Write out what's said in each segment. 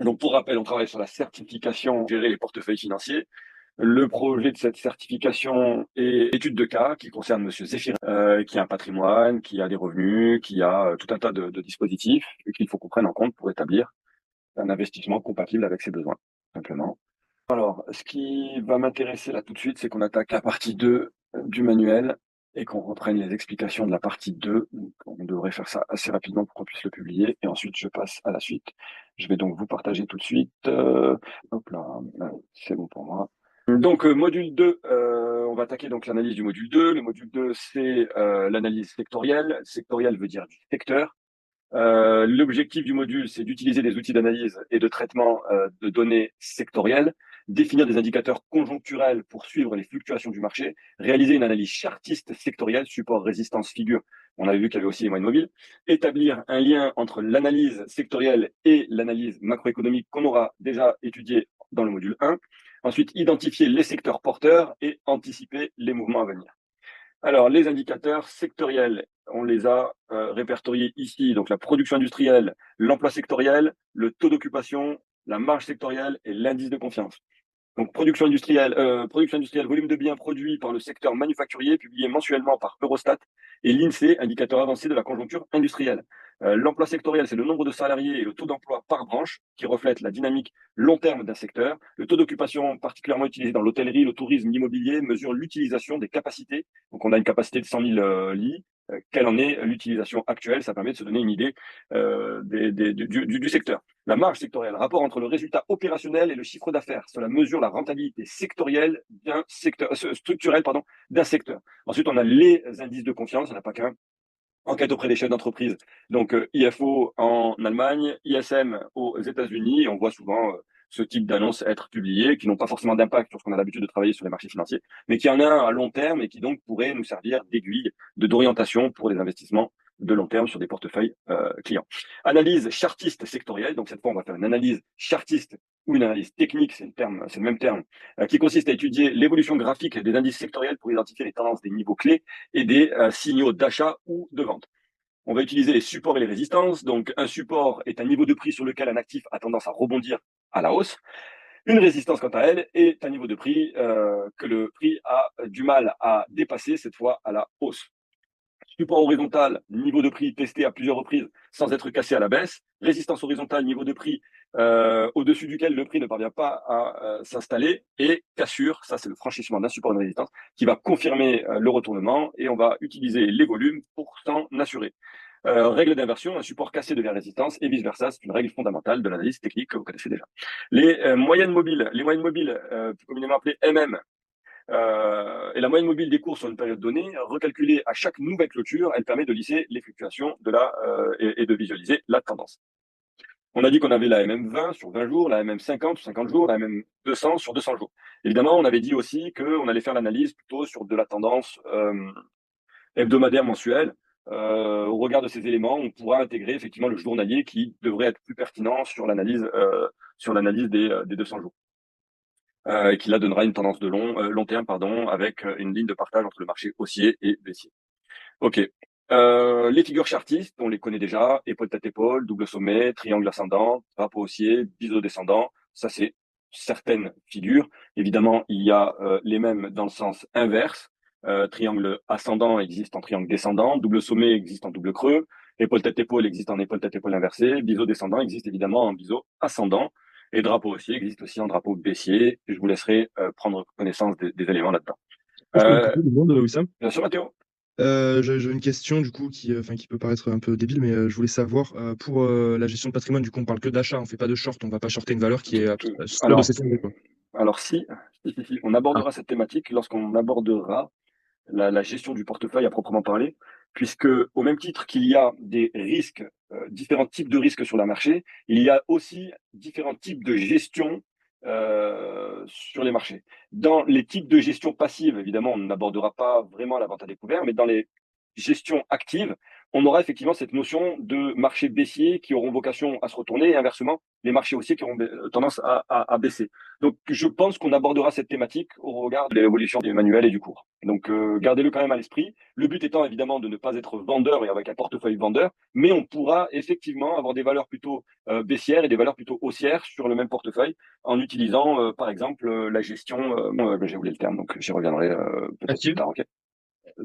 Donc, pour rappel, on travaille sur la certification, gérer les portefeuilles financiers. Le projet de cette certification est étude de cas qui concerne Monsieur Zéphirin, qui a un patrimoine, qui a des revenus, qui a tout un tas de dispositifs qu'il faut qu'on prenne en compte pour établir un investissement compatible avec ses besoins, simplement. Alors, ce qui va m'intéresser là tout de suite, c'est qu'on attaque la partie 2 du manuel et qu'on reprenne les explications de la partie 2. Donc, on devrait faire ça assez rapidement pour qu'on puisse le publier. Et ensuite, je passe à la suite. Je vais donc vous partager tout de suite. Hop là, c'est bon pour moi. Donc, module 2, on va attaquer donc l'analyse du module 2. Le module 2, c'est l'analyse sectorielle. Sectorielle veut dire du secteur. L'objectif du module, c'est d'utiliser des outils d'analyse et de traitement de données sectorielles, définir des indicateurs conjoncturels pour suivre les fluctuations du marché, réaliser une analyse chartiste sectorielle, support, résistance, figure. On avait vu qu'il y avait aussi les moyennes mobiles, établir un lien entre l'analyse sectorielle et l'analyse macroéconomique qu'on aura déjà étudié dans le module 1. Ensuite, identifier les secteurs porteurs et anticiper les mouvements à venir. Alors, les indicateurs sectoriels, on les a répertoriés ici. Donc, la production industrielle, l'emploi sectoriel, le taux d'occupation, la marge sectorielle et l'indice de confiance. Donc, production industrielle, volume de biens produits par le secteur manufacturier, publié mensuellement par Eurostat, et l'INSEE, indicateur avancé de la conjoncture industrielle. L'emploi sectoriel, c'est le nombre de salariés et le taux d'emploi par branche, qui reflète la dynamique long terme d'un secteur. Le taux d'occupation, particulièrement utilisé dans l'hôtellerie, le tourisme, l'immobilier, mesure l'utilisation des capacités. Donc, on a une capacité de 100 000 lits. Quelle en est l'utilisation actuelle? Ça permet de se donner une idée du secteur. La marge sectorielle, rapport entre le résultat opérationnel et le chiffre d'affaires. Cela mesure la rentabilité sectorielle d'un secteur, structurelle, pardon, d'un secteur. Ensuite, on a les indices de confiance, il n'y en a pas qu'un. Enquête auprès des chefs d'entreprise. Donc, IFO en Allemagne, ISM aux États-Unis. On voit souvent ce type d'annonces être publiées, qui n'ont pas forcément d'impact sur ce qu'on a l'habitude de travailler sur les marchés financiers, mais qui en a un à long terme et qui donc pourrait nous servir d'aiguille, d'orientation pour les investissements de long terme sur des portefeuilles clients. Analyse chartiste sectorielle. Donc, cette fois, on va faire une analyse chartiste ou une analyse technique, c'est le même terme, qui consiste à étudier l'évolution graphique des indices sectoriels pour identifier les tendances des niveaux clés et des signaux d'achat ou de vente. On va utiliser les supports et les résistances. Donc, un support est un niveau de prix sur lequel un actif a tendance à rebondir à la hausse. Une résistance, quant à elle, est un niveau de prix que le prix a du mal à dépasser, cette fois à la hausse. Support horizontal, niveau de prix testé à plusieurs reprises sans être cassé à la baisse. Résistance horizontale, niveau de prix au-dessus duquel le prix ne parvient pas à s'installer. Et cassure, ça c'est le franchissement d'un support de résistance qui va confirmer le retournement et on va utiliser les volumes pour s'en assurer. Règle d'inversion, un support cassé devient résistance et vice-versa. C'est une règle fondamentale de l'analyse technique que vous connaissez déjà. Les moyennes mobiles, plus communément appelées MM, et la moyenne mobile des cours sur une période donnée, recalculée à chaque nouvelle clôture, elle permet de lisser les fluctuations et de visualiser la tendance. On a dit qu'on avait la MM20 sur 20 jours, la MM50 sur 50 jours, la MM200 sur 200 jours. Évidemment, on avait dit aussi qu'on allait faire l'analyse plutôt sur de la tendance hebdomadaire mensuelle. Au regard de ces éléments, on pourra intégrer effectivement le journalier qui devrait être plus pertinent sur l'analyse des 200 jours. Et qui là donnera une tendance de long terme, pardon, avec une ligne de partage entre le marché haussier et baissier. Ok. Les figures chartistes, on les connaît déjà, épaule tête épaule, double sommet, triangle ascendant, drapeau haussier, biseau descendant. Ça c'est certaines figures. Évidemment, il y a les mêmes dans le sens inverse. Triangle ascendant existe en triangle descendant, double sommet existe en double creux, épaule tête épaule existe en épaule tête épaule inversée, biseau descendant existe évidemment en biseau ascendant. Et drapeau haussier existe aussi en drapeau baissier. Je vous laisserai prendre connaissance des éléments là-dedans. Je peux te couper une seconde, Wissam? Bien sûr, Mathéo. J'ai une question du coup qui peut paraître un peu débile, mais je voulais savoir pour la gestion de patrimoine, du coup on parle que d'achat, on fait pas de short, on va pas shorter une valeur qui est sûre de Alors, s'effondrer, quoi. si, on Ah, abordera cette thématique lorsqu'on abordera la gestion du portefeuille à proprement parler, puisque au même titre qu'il y a des risques, différents types de risques sur le marché, il y a aussi différents types de gestion sur les marchés. Dans les types de gestion passive, évidemment, on n'abordera pas vraiment la vente à découvert, mais dans les gestions actives, on aura effectivement cette notion de marchés baissiers qui auront vocation à se retourner et inversement, les marchés haussiers qui auront tendance à baisser. Donc, je pense qu'on abordera cette thématique au regard de l'évolution des manuels et du cours. Donc, gardez-le quand même à l'esprit. Le but étant évidemment de ne pas être vendeur et avec un portefeuille vendeur, mais on pourra effectivement avoir des valeurs plutôt baissières et des valeurs plutôt haussières sur le même portefeuille en utilisant, par exemple, la gestion. J'ai oublié le terme, donc j'y reviendrai peut-être plus tard. Okay.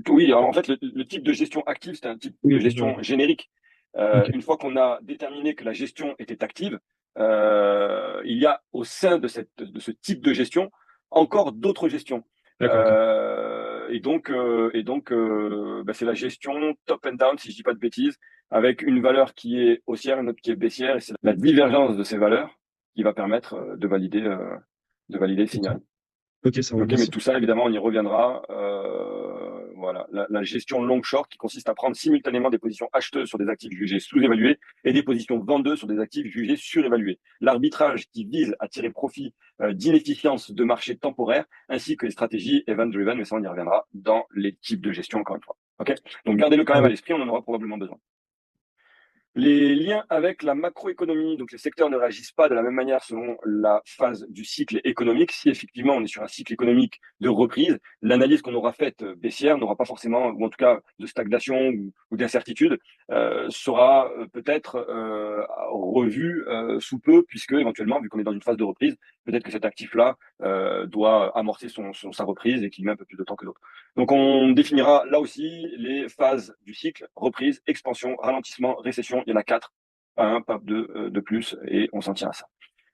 Oui, alors en fait, le type de gestion active, c'est un type de gestion générique. Une fois qu'on a déterminé que la gestion était active, il y a au sein de ce type de gestion encore d'autres gestions. Et donc, c'est la gestion top and down, si je dis pas de bêtises, avec une valeur qui est haussière, une autre qui est baissière, et c'est la divergence de ces valeurs qui va permettre de valider le signal. Ok, ça roule. Mais tout ça, évidemment, on y reviendra. Voilà, la gestion long short qui consiste à prendre simultanément des positions acheteuses sur des actifs jugés sous-évalués et des positions vendeuses sur des actifs jugés surévalués. L'arbitrage qui vise à tirer profit d'inefficience de marché temporaire, ainsi que les stratégies event-driven, mais ça, on y reviendra dans les types de gestion, encore une fois. Ok. Donc, gardez-le quand même à l'esprit, on en aura probablement besoin. Les liens avec la macroéconomie, donc les secteurs ne réagissent pas de la même manière selon la phase du cycle économique. Si effectivement on est sur un cycle économique de reprise, l'analyse qu'on aura faite baissière n'aura pas forcément, ou en tout cas de stagnation ou d'incertitude, sera peut-être revue sous peu, puisque éventuellement, vu qu'on est dans une phase de reprise, peut-être que cet actif-là doit amorcer sa reprise et qu'il met un peu plus de temps que d'autres. Donc on définira là aussi les phases du cycle, reprise, expansion, ralentissement, récession. Il y en a 4, pas un, pas deux de plus, et on s'en tient à ça.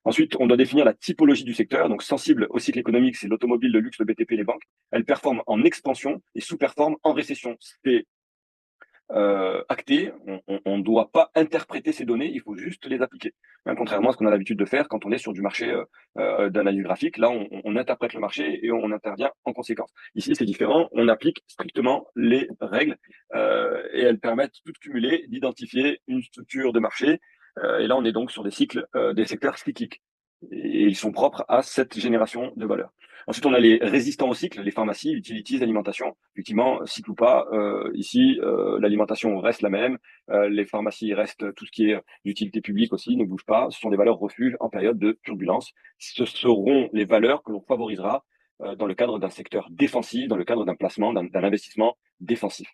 Ensuite, on doit définir la typologie du secteur. Donc, sensible au cycle économique, c'est l'automobile, le luxe, le BTP, les banques. Elles performent en expansion et sous-performent en récession. C'est acté. On ne doit pas interpréter ces données, il faut juste les appliquer. Contrairement à ce qu'on a l'habitude de faire quand on est sur du marché d'analyse graphique, là, on interprète le marché et on intervient en conséquence. Ici, c'est différent. On applique strictement les règles et elles permettent, toutes cumulées, d'identifier une structure de marché. Et là, on est donc sur des cycles, des secteurs cycliques. Et ils sont propres à cette génération de valeur. Ensuite, on a les résistants au cycle, les pharmacies, utilities, alimentation. Effectivement, cycle ou pas, ici, l'alimentation reste la même. Les pharmacies restent tout ce qui est d'utilité publique aussi, ne bouge pas. Ce sont des valeurs refuges en période de turbulence. Ce seront les valeurs que l'on favorisera dans le cadre d'un secteur défensif, dans le cadre d'un placement, d'un investissement défensif.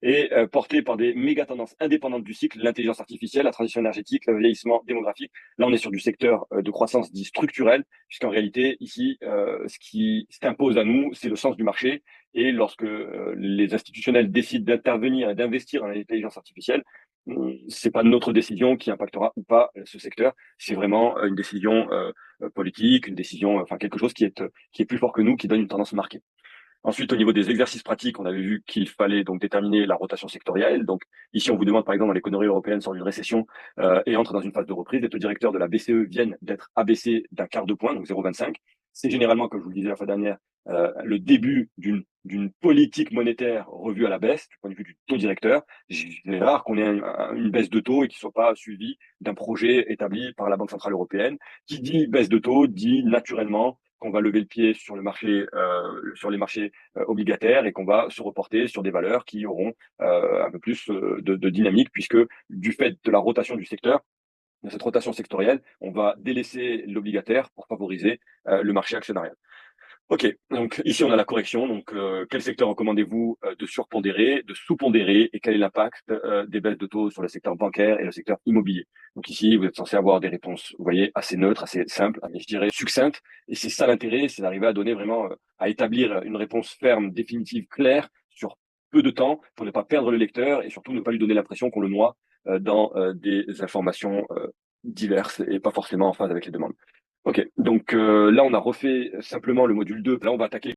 Et porté par des méga tendances indépendantes du cycle, l'intelligence artificielle, la transition énergétique, le vieillissement démographique. Là, on est sur du secteur de croissance dit structurelle, puisqu'en réalité, ici, ce qui s'impose à nous, c'est le sens du marché. Et lorsque les institutionnels décident d'intervenir et d'investir dans l'intelligence artificielle, c'est pas notre décision qui impactera ou pas ce secteur. C'est vraiment une décision politique, une décision, enfin quelque chose qui est plus fort que nous, qui donne une tendance marquée. Ensuite, au niveau des exercices pratiques, on avait vu qu'il fallait donc déterminer la rotation sectorielle. Donc ici, on vous demande par exemple dans l'économie européenne sort d'une récession et entre dans une phase de reprise. Les taux directeurs de la BCE viennent d'être abaissés d'un quart de point, donc 0,25. C'est généralement, comme je vous le disais la fois dernière, le début d'une politique monétaire revue à la baisse du point de vue du taux directeur. C'est rare qu'on ait une baisse de taux et qu'il ne soit pas suivi d'un projet établi par la Banque centrale européenne. Qui dit baisse de taux dit naturellement qu'on va lever le pied sur le marché, sur les marchés obligataires et qu'on va se reporter sur des valeurs qui auront un peu plus de dynamique, puisque du fait de la rotation du secteur, de cette rotation sectorielle, on va délaisser l'obligataire pour favoriser le marché actionnarial. Ok, donc ici on a la correction. Donc quel secteur recommandez-vous de surpondérer, de sous-pondérer et quel est l'impact des baisses de taux sur le secteur bancaire et le secteur immobilier? Donc ici vous êtes censé avoir des réponses, vous voyez, assez neutres, assez simples, mais je dirais succinctes. Et c'est ça l'intérêt, c'est d'arriver à donner vraiment, à établir une réponse ferme, définitive, claire sur peu de temps pour ne pas perdre le lecteur et surtout ne pas lui donner l'impression qu'on le noie dans des informations diverses et pas forcément en phase avec les demandes. Ok, donc là on a refait simplement le module 2. Là on va attaquer